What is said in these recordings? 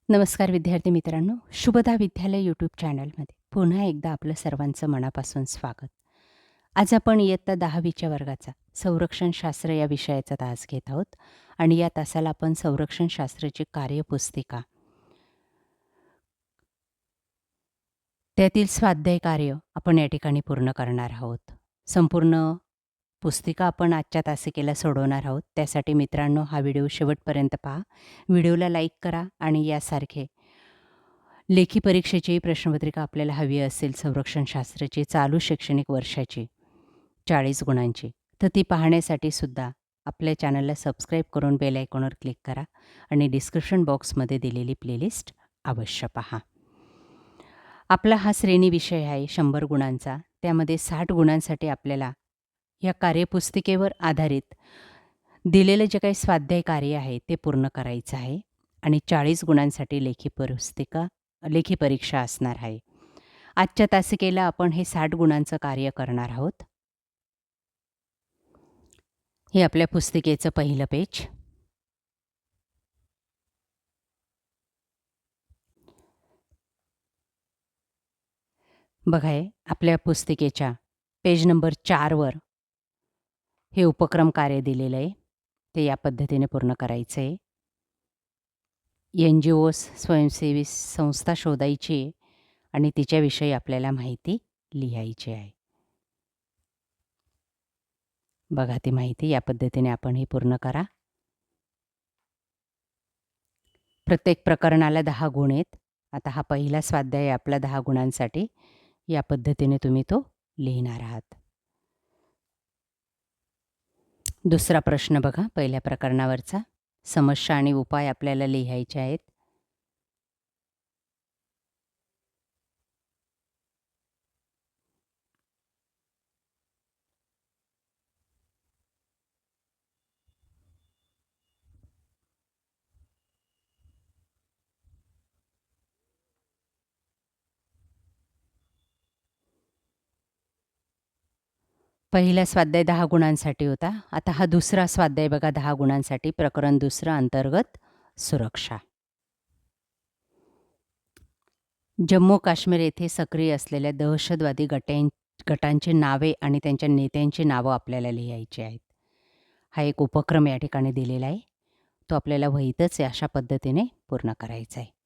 नमस्कार विद्यार्थी मित्रांनो, शुभदा विद्यालय यूट्यूब चॅनलमध्ये पुन्हा एकदा आपलं सर्वांचं मनापासून स्वागत. आज आपण इयत्ता 10वीच्या वर्गाचा संरक्षणशास्त्र या विषयाचा तास घेत आहोत आणि या तासाला आपण संरक्षणशास्त्राची कार्यपुस्तिका त्यातील स्वाध्याय कार्य आपण या ठिकाणी पूर्ण करणार आहोत. संपूर्ण पुस्तिका आपण आजच्या तासिकेला सोडवणार आहोत. त्यासाठी मित्रांनो हा व्हिडिओ शेवटपर्यंत पहा. व्हिडिओला लाईक करा आणि यासारखे लेखी परीक्षेची प्रश्नपत्रिका आपल्याला हवी असेल संरक्षणशास्त्राची चालू शैक्षणिक वर्षाची 40 गुणांची, तर ती पाहण्यासाठी सुद्धा आपल्या चॅनलला सबस्क्राईब करून बेल आयकॉनवर क्लिक करा आणि डिस्क्रिप्शन बॉक्समध्ये दिलेली प्लेलिस्ट अवश्य पहा. आपला हा श्रेणी विषय आहे 100 गुणांचा. त्यामध्ये 60 गुणांसाठी आपल्याला या कार्यपुस्तिकेवर आधारित दिलेलं जे काही स्वाध्याय कार्य आहे ते पूर्ण करायचं आहे आणि 40 गुणांसाठी लेखी परीक्षा असणार आहे. आजच्या तासिकेला आपण हे 60 गुणांचं कार्य करणार आहोत. हे आपल्या पुस्तिकेचं पहिलं पेज. बघा, हे आपल्या पुस्तिकेच्या पेज नंबर 4वर हे उपक्रम कार्य दिलेलं आहे. ते या पद्धतीने पूर्ण करायचं आहे. NGOs स्वयंसेवी संस्था शोधायची आहे आणि तिच्याविषयी आपल्याला माहिती लिहायची आहे. बघा, ती माहिती या पद्धतीने आपण हे पूर्ण करा. प्रत्येक प्रकरणाला 10 गुण आहेत. आता हा पहिला स्वाध्याय आहे आपला 10 गुणांसाठी. या पद्धतीने तुम्ही तो लिहिणार आहात. दुसरा प्रश्न बघा, पहिल्या प्रकरणावरचा. समस्या आणि उपाय आपल्याला लिहायचे आहेत. पहिला स्वाध्याय 10 गुणांसाठी होता. आता हा दुसरा स्वाध्याय बघा 10 गुणांसाठी. प्रकरण दुसरं, अंतर्गत सुरक्षा. जम्मू काश्मीर येथे सक्रिय असलेल्या दहशतवादी गटांची नावे आणि त्यांच्या नेत्यांची नावं आपल्याला लिहायची आहेत. हा एक उपक्रम या ठिकाणी दिलेला आहे. तो आपल्याला वहीतच अशा पद्धतीने पूर्ण करायचा आहे.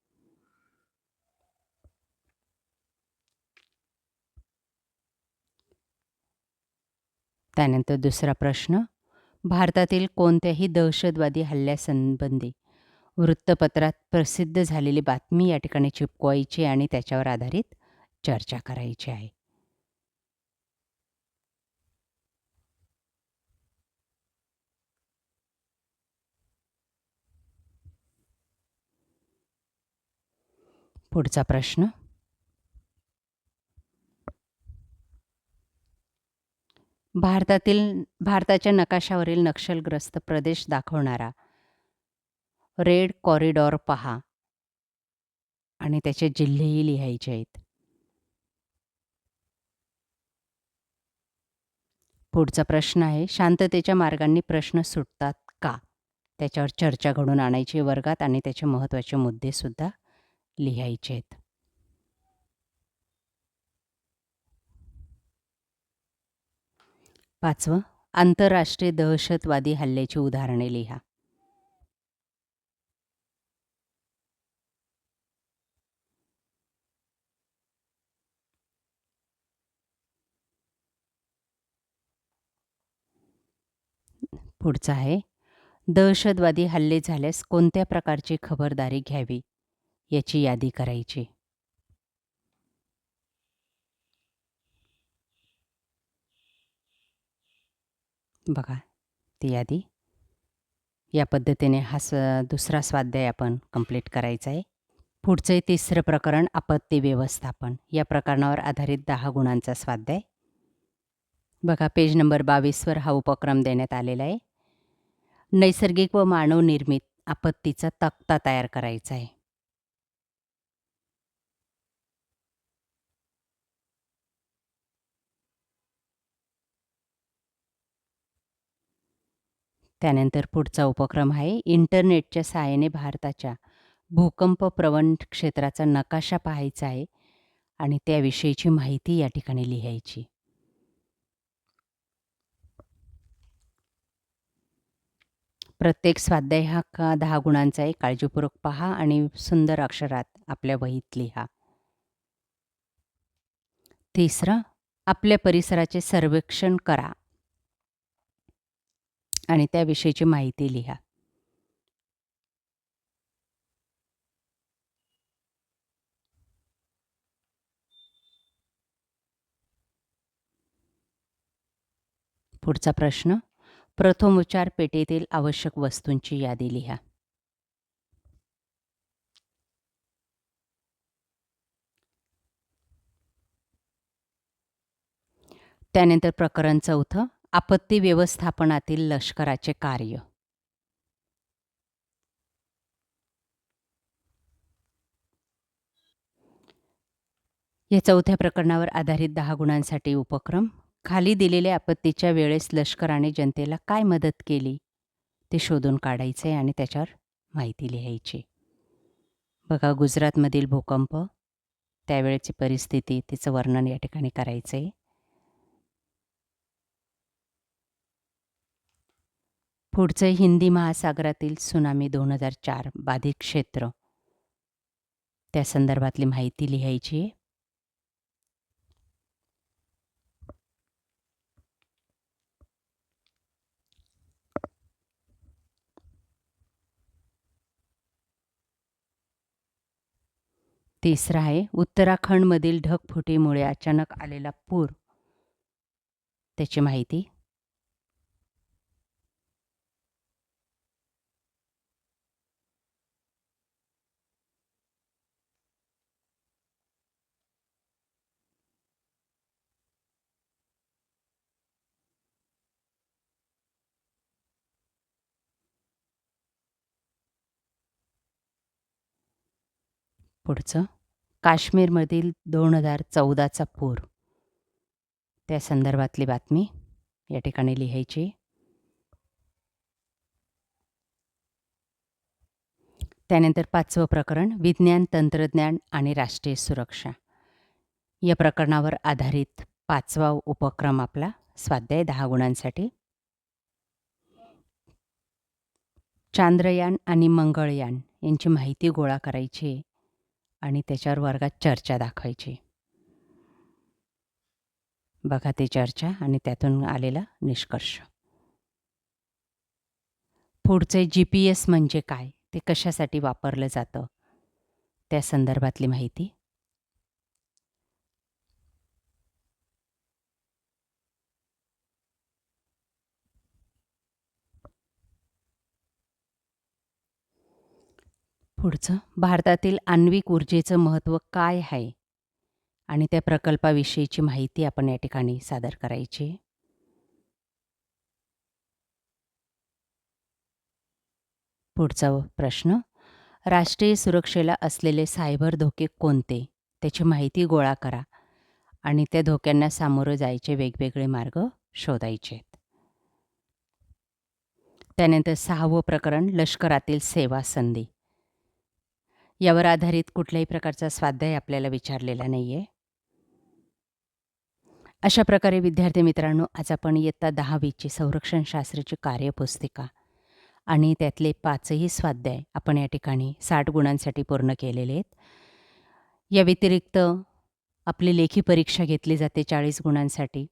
त्यानंतर दुसरा प्रश्न. भारतातील कोणत्याही दहशतवादी हल्ल्यासंबंधी वृत्तपत्रात प्रसिद्ध झालेली बातमी या ठिकाणी चिपकवायची आणि त्याच्यावर आधारित चर्चा करायची आहे. पुढचा प्रश्न. भारताच्या नकाशावरील नक्षलग्रस्त प्रदेश दाखवणारा रेड कॉरिडॉर पहा आणि त्याचे जिल्हेही लिहायचे आहेत. पुढचा प्रश्न आहे, शांततेच्या मार्गांनी प्रश्न सुटतात का? त्याच्यावर चर्चा घडवून आणायची वर्गात आणि त्याचे महत्त्वाचे मुद्देसुद्धा लिहायचे आहेत. पाचवं, आंतरराष्ट्रीय दहशतवादी हल्ल्याची उदाहरणे लिहा. पुढचा आहे, दहशतवादी हल्ले झाल्यास कोणत्या प्रकारची खबरदारी घ्यावी याची यादी करायची. बघा ती यादी. या पद्धतीने हा दुसरा स्वाध्याय आपण कंप्लीट करायचा आहे. पुढचे तिसरं प्रकरण, आपत्ती व्यवस्थापन. या प्रकरणावर आधारित 10 गुणांचा स्वाध्याय. बघा, पेज नंबर 22वर हा उपक्रम देण्यात आलेला आहे. नैसर्गिक व मानवनिर्मित आपत्तीचा तक्ता तयार करायचा आहे. त्यानंतर पुढचा उपक्रम आहे, इंटरनेटच्या सहाय्याने भारताच्या भूकंप प्रवण क्षेत्राचा नकाशा पाहायचा आहे आणि त्याविषयीची माहिती या ठिकाणी लिहायची. प्रत्येक स्वाध्याय हा 10 गुणांचा आहे. काळजीपूर्वक पहा आणि सुंदर अक्षरात आपल्या वहीत लिहा. तिसरं, आपल्या परिसराचे सर्वेक्षण करा आणि त्याविषयीची माहिती लिहा. पुढचा प्रश्न, प्रथमोपचार पेटीतील आवश्यक वस्तूंची यादी लिहा. त्यानंतर प्रकरण 4, आपत्ती व्यवस्थापनातील लष्कराचे कार्य. या 4थ्या प्रकरणावर आधारित 10 गुणांसाठी उपक्रम. खाली दिलेल्या आपत्तीच्या वेळेस लष्कराने जनतेला काय मदत केली ते शोधून काढायचे आणि त्याच्यावर माहिती लिहायची. बघा, गुजरातमधील भूकंप, त्यावेळेची परिस्थिती, तिचं वर्णन या ठिकाणी करायचं आहे. पुढचं, हिंदी महासागरातील सुनामी 2004 बाधित क्षेत्र, त्या संदर्भातली माहिती लिहायची आहे. तिसरा आहे, उत्तराखंडमधील ढगफुटीमुळे अचानक आलेला पूर, त्याची माहिती. पुढचं, काश्मीरमधील 2014चा पूर, त्या संदर्भातली बातमी या ठिकाणी लिहायची. त्यानंतर 5वं प्रकरण, विज्ञान, तंत्रज्ञान आणि राष्ट्रीय सुरक्षा. या प्रकरणावर आधारित 5वा उपक्रम आपला स्वाध्याय 10 गुणांसाठी. चांद्रयान आणि मंगळयान यांची माहिती गोळा करायची आणि त्याच्यावर वर्गात चर्चा दाखवायची. बघा ती चर्चा आणि त्यातून आलेला निष्कर्ष. पुढचे, GPS म्हणजे काय, ते कशासाठी वापरलं जातं, त्या संदर्भातली माहिती. पुढचं, भारतातील आण्विक ऊर्जेचं महत्त्व काय आहे आणि त्या प्रकल्पाविषयीची माहिती आपण या ठिकाणी सादर करायची. पुढचा प्रश्न, राष्ट्रीय सुरक्षेला असलेले सायबर धोके कोणते, त्याची माहिती गोळा करा आणि त्या धोक्यांना सामोरं जायचे वेगवेगळे मार्ग शोधायचे. त्यानंतर 6वं प्रकरण, लष्करातील सेवा संधी. यावर आधारित कुठल्याही प्रकारचा स्वाध्याय आपल्याला विचारलेला नाही आहे. अशा प्रकारे विद्यार्थी मित्रांनो, आज आपण इयत्ता 10वीची संरक्षणशास्त्राची कार्यपुस्तिका आणि त्यातले 5ही स्वाध्याय आपण या ठिकाणी 60 गुणांसाठी पूर्ण केलेले आहेत. या व्यतिरिक्त आपली लेखी परीक्षा घेतली जाते 40 गुणांसाठी.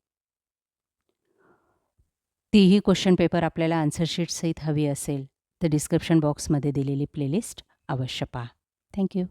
तीही क्वेश्चन पेपर आपल्याला आन्सर शीट सहित हवी असेल तर डिस्क्रिप्शन बॉक्समध्ये दिलेली प्लेलिस्ट अवश्य पहा. थँक्यू.